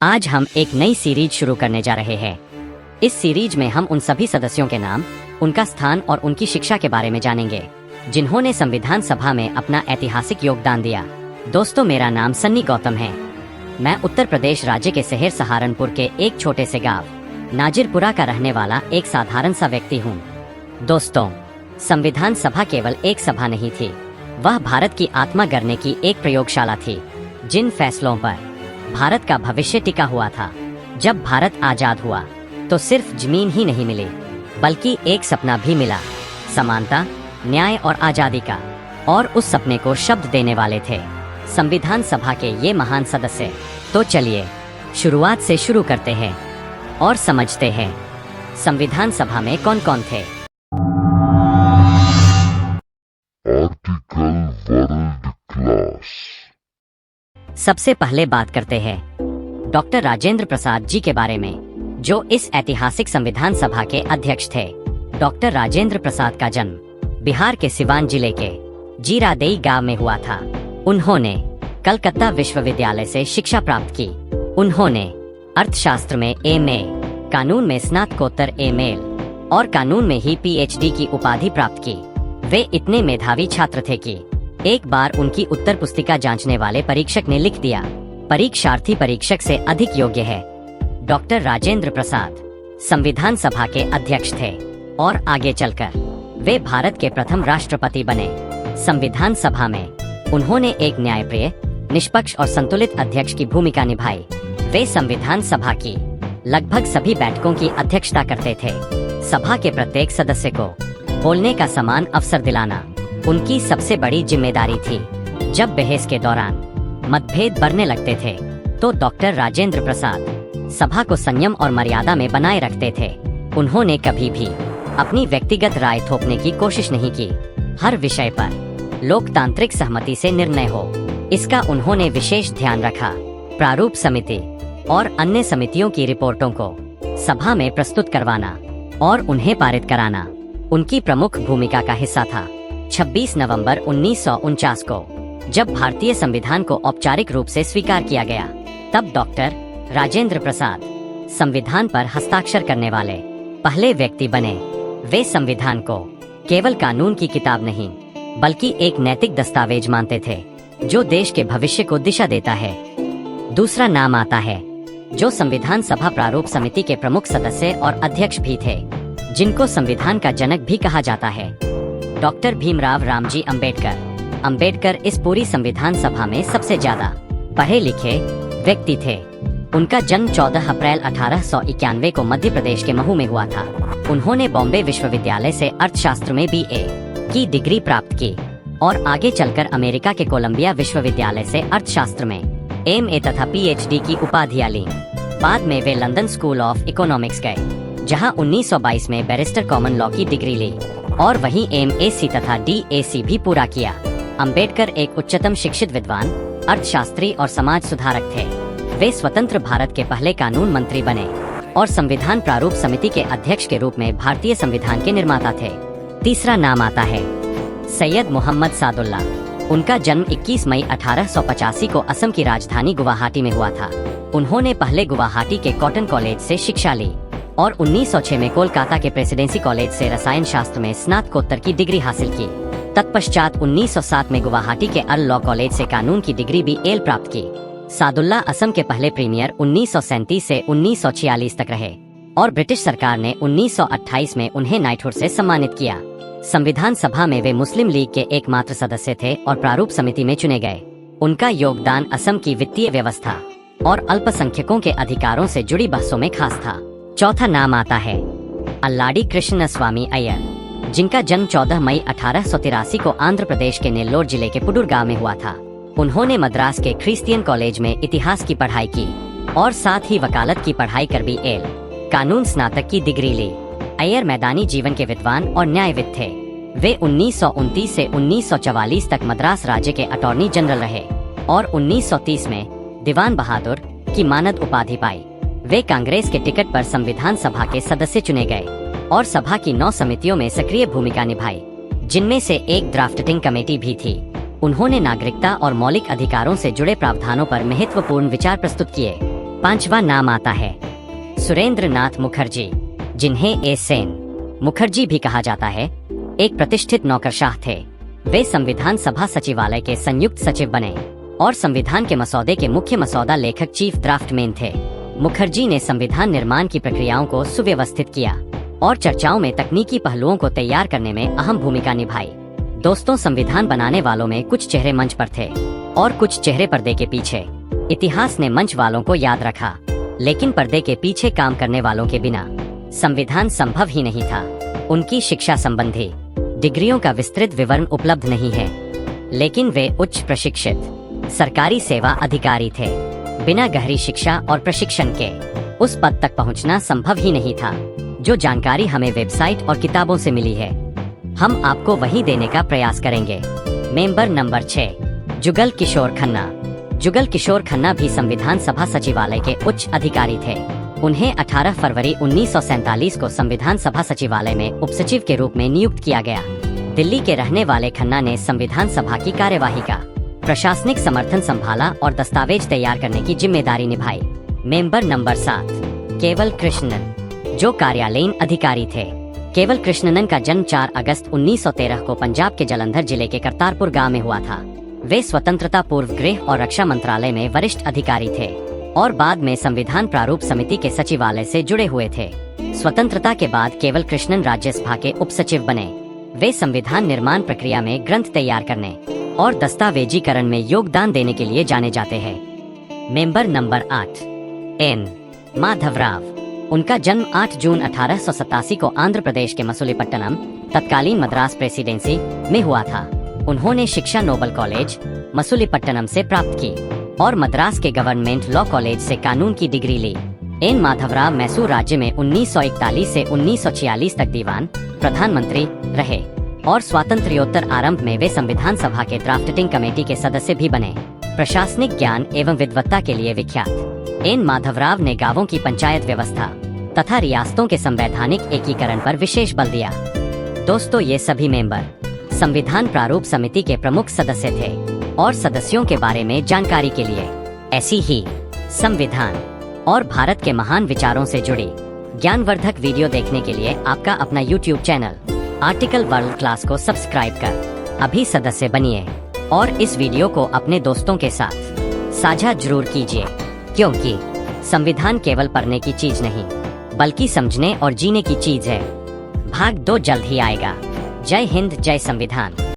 आज हम एक नई सीरीज शुरू करने जा रहे हैं। इस सीरीज में हम उन सभी सदस्यों के नाम, उनका स्थान और उनकी शिक्षा के बारे में जानेंगे जिन्होंने संविधान सभा में अपना ऐतिहासिक योगदान दिया। दोस्तों, मेरा नाम सन्नी गौतम है। मैं उत्तर प्रदेश राज्य के शहर सहारनपुर के एक छोटे से गांव नाजिरपुरा का रहने वाला एक साधारण सा व्यक्ति हूँ। दोस्तों, संविधान सभा केवल एक सभा नहीं थी, वह भारत की आत्मा गढ़ने की एक प्रयोगशाला थी। जिन फैसलों पर भारत का भविष्य टिका हुआ था। जब भारत आजाद हुआ तो सिर्फ जमीन ही नहीं मिली, बल्कि एक सपना भी मिला, समानता, न्याय और आजादी का। और उस सपने को शब्द देने वाले थे संविधान सभा के ये महान सदस्य। तो चलिए शुरुआत से शुरू करते हैं और समझते हैं संविधान सभा में कौन कौन थे। Article world class. सबसे पहले बात करते हैं डॉक्टर राजेंद्र प्रसाद जी के बारे में, जो इस ऐतिहासिक संविधान सभा के अध्यक्ष थे। डॉक्टर राजेंद्र प्रसाद का जन्म बिहार के सिवान जिले के जीरादेई गांव में हुआ था। उन्होंने कलकत्ता विश्वविद्यालय से शिक्षा प्राप्त की। उन्होंने अर्थशास्त्र में एमए, कानून में स्नातकोत्तर एमएल और कानून में ही पीएचडी की उपाधि प्राप्त की। वे इतने मेधावी छात्र थे कि एक बार उनकी उत्तर पुस्तिका जांचने वाले परीक्षक ने लिख दिया, परीक्षार्थी परीक्षक से अधिक योग्य है। डॉक्टर राजेंद्र प्रसाद संविधान सभा के अध्यक्ष थे और आगे चलकर वे भारत के प्रथम राष्ट्रपति बने। संविधान सभा में उन्होंने एक न्यायप्रिय, निष्पक्ष और संतुलित अध्यक्ष की भूमिका निभाई। वे संविधान सभा की लगभग सभी बैठकों की अध्यक्षता करते थे। सभा के प्रत्येक सदस्य को बोलने का समान अवसर दिलाना उनकी सबसे बड़ी जिम्मेदारी थी। जब बहस के दौरान मतभेद बढ़ने लगते थे तो डॉक्टर राजेंद्र प्रसाद सभा को संयम और मर्यादा में बनाए रखते थे। उन्होंने कभी भी अपनी व्यक्तिगत राय थोपने की कोशिश नहीं की। हर विषय पर लोकतांत्रिक सहमति से निर्णय हो, इसका उन्होंने विशेष ध्यान रखा। प्रारूप समिति और अन्य समितियों की रिपोर्टों को सभा में प्रस्तुत करवाना और उन्हें पारित कराना उनकी प्रमुख भूमिका का हिस्सा था। 26 नवंबर 1949 को जब भारतीय संविधान को औपचारिक रूप से स्वीकार किया गया, तब डॉक्टर राजेंद्र प्रसाद संविधान पर हस्ताक्षर करने वाले पहले व्यक्ति बने। वे संविधान को केवल कानून की किताब नहीं, बल्कि एक नैतिक दस्तावेज मानते थे जो देश के भविष्य को दिशा देता है। दूसरा नाम आता है जो संविधान सभा प्रारूप समिति के प्रमुख सदस्य और अध्यक्ष भी थे, जिनको संविधान का जनक भी कहा जाता है, डॉक्टर भीमराव रामजी अंबेडकर। अंबेडकर इस पूरी संविधान सभा में सबसे ज्यादा पढ़े लिखे व्यक्ति थे। उनका जन्म 14 अप्रैल 1891 को मध्य प्रदेश के महू में हुआ था। उन्होंने बॉम्बे विश्वविद्यालय से अर्थशास्त्र में बीए की डिग्री प्राप्त की और आगे चलकर अमेरिका के कोलंबिया विश्वविद्यालय से अर्थशास्त्र में एमए तथा पीएचडी की उपाधियां ली। बाद में वे लंदन स्कूल ऑफ इकोनॉमिक्स गए, जहां 1922 में बैरिस्टर कॉमन लॉ की डिग्री ली और वहीं एमएसी तथा डीएसी भी पूरा किया। अंबेडकर एक उच्चतम शिक्षित विद्वान, अर्थशास्त्री और समाज सुधारक थे। वे स्वतंत्र भारत के पहले कानून मंत्री बने और संविधान प्रारूप समिति के अध्यक्ष के रूप में भारतीय संविधान के निर्माता थे। तीसरा नाम आता है सैयद मोहम्मद सादुल्ला। उनका जन्म 21 मई 1885 को असम की राजधानी गुवाहाटी में हुआ था। उन्होंने पहले गुवाहाटी के कॉटन कॉलेज से शिक्षा ली और 1906 में कोलकाता के प्रेसिडेंसी कॉलेज से रसायन शास्त्र में स्नातकोत्तर की डिग्री हासिल की। तत्पश्चात 1907 में गुवाहाटी के अल लॉ कॉलेज से कानून की डिग्री बीएल प्राप्त की। सादुल्ला असम के पहले प्रीमियर 1937 से 1946 तक रहे और ब्रिटिश सरकार ने 1928 में उन्हें नाइटहुड से सम्मानित किया। संविधान सभा में वे मुस्लिम लीग के एकमात्र सदस्य थे और प्रारूप समिति में चुने गए। उनका योगदान असम की वित्तीय व्यवस्था और अल्पसंख्यकों के अधिकारों से जुड़ी बहसों में खास था। चौथा नाम आता है अल्लाडी कृष्णस्वामी अय्यर, जिनका जन्म 14 मई 1883 को आंध्र प्रदेश के नेल्लोर जिले के पुडुर गांव में हुआ था। उन्होंने मद्रास के क्रिश्चियन कॉलेज में इतिहास की पढ़ाई की और साथ ही वकालत की पढ़ाई कर बीएल कानून स्नातक की डिग्री ली। अय्यर मैदानी जीवन के विद्वान और न्यायविद थे। वे 1929 से 1944 तक मद्रास राज्य के अटॉर्नी जनरल रहे और 1930 में दीवान बहादुर की मानद उपाधि पाई। वे कांग्रेस के टिकट पर संविधान सभा के सदस्य चुने गए और सभा की 9 समितियों में सक्रिय भूमिका निभाई, जिनमें से एक ड्राफ्टिंग कमेटी भी थी। उन्होंने नागरिकता और मौलिक अधिकारों से जुड़े प्रावधानों पर महत्वपूर्ण विचार प्रस्तुत किए। पांचवा नाम आता है सुरेंद्र नाथ मुखर्जी, जिन्हें ए सेन मुखर्जी भी कहा जाता है, एक प्रतिष्ठित नौकरशाह थे। वे संविधान सभा सचिवालय के संयुक्त सचिव बने और संविधान के मसौदे के मुख्य मसौदा लेखक चीफ ड्राफ्टमैन थे। मुखर्जी ने संविधान निर्माण की प्रक्रियाओं को सुव्यवस्थित किया और चर्चाओं में तकनीकी पहलुओं को तैयार करने में अहम भूमिका निभाई। दोस्तों, संविधान बनाने वालों में कुछ चेहरे मंच पर थे और कुछ चेहरे पर्दे के पीछे। इतिहास ने मंच वालों को याद रखा, लेकिन पर्दे के पीछे काम करने वालों के बिना संविधान संभव ही नहीं था। उनकी शिक्षा संबंधी डिग्रियों का विस्तृत विवरण उपलब्ध नहीं है, लेकिन वे उच्च प्रशिक्षित सरकारी सेवा अधिकारी थे। बिना गहरी शिक्षा और प्रशिक्षण के उस पद तक पहुंचना संभव ही नहीं था। जो जानकारी हमें वेबसाइट और किताबों से मिली है, हम आपको वही देने का प्रयास करेंगे। Member number 6, Jugal Kishore Khanna. जुगल किशोर खन्ना भी संविधान सभा सचिवालय के उच्च अधिकारी थे। उन्हें 18 फरवरी 1947 को संविधान सभा सचिवालय में उपसचिव के रूप में नियुक्त किया गया। दिल्ली के रहने वाले खन्ना ने संविधान सभा की कार्यवाही का प्रशासनिक समर्थन संभाला और दस्तावेज तैयार करने की जिम्मेदारी निभाई। मेंबर नंबर 7, केवल कृष्णन, जो कार्यालयीन अधिकारी थे। केवल कृष्णनन का जन्म 4 अगस्त 1913 को पंजाब के जलंधर जिले के करतारपुर गांव में हुआ था। वे स्वतंत्रता पूर्व गृह और रक्षा मंत्रालय में वरिष्ठ अधिकारी थे और बाद में संविधान प्रारूप समिति के सचिवालय से जुड़े हुए थे। स्वतंत्रता के बाद केवल कृष्णन राज्यसभा के उपसचिव बने। वे संविधान निर्माण प्रक्रिया में ग्रंथ तैयार करने और दस्तावेजीकरण में योगदान देने के लिए जाने जाते हैं। Member number 8, N Madhavrao. उनका जन्म 8 जून 1887 को आंध्र प्रदेश के मसूलीपट्टनम, तत्कालीन मद्रास प्रेसिडेंसी में हुआ था। उन्होंने शिक्षा नोबल कॉलेज मसूलीपट्टनम से प्राप्त की और मद्रास के गवर्नमेंट लॉ कॉलेज से कानून की डिग्री ली। एन माधवराव मैसूर राज्य में 1941 से 1946 तक दीवान प्रधानमंत्री रहे और स्वातंत्र्योत्तर आरंभ में वे संविधान सभा के ड्राफ्टिंग कमेटी के सदस्य भी बने। प्रशासनिक ज्ञान एवं विद्वत्ता के लिए विख्यात एन माधवराव ने गांवों की पंचायत व्यवस्था तथा रियासतों के संवैधानिक एकीकरण पर विशेष बल दिया। दोस्तों, ये सभी मेंबर संविधान प्रारूप समिति के प्रमुख सदस्य थे और सदस्यों के बारे में जानकारी के लिए ऐसी ही संविधान और भारत के महान विचारों से जुड़ी ज्ञानवर्धक वीडियो देखने के लिए आपका अपना YouTube channel article world class को सब्सक्राइब कर अभी सदस्य बनिए और इस वीडियो को अपने दोस्तों के साथ साझा जरूर कीजिए, क्योंकि संविधान केवल पढ़ने की चीज नहीं बल्कि समझने और जीने की चीज है। भाग 2 जल्द ही आएगा। जय हिंद, जय संविधान।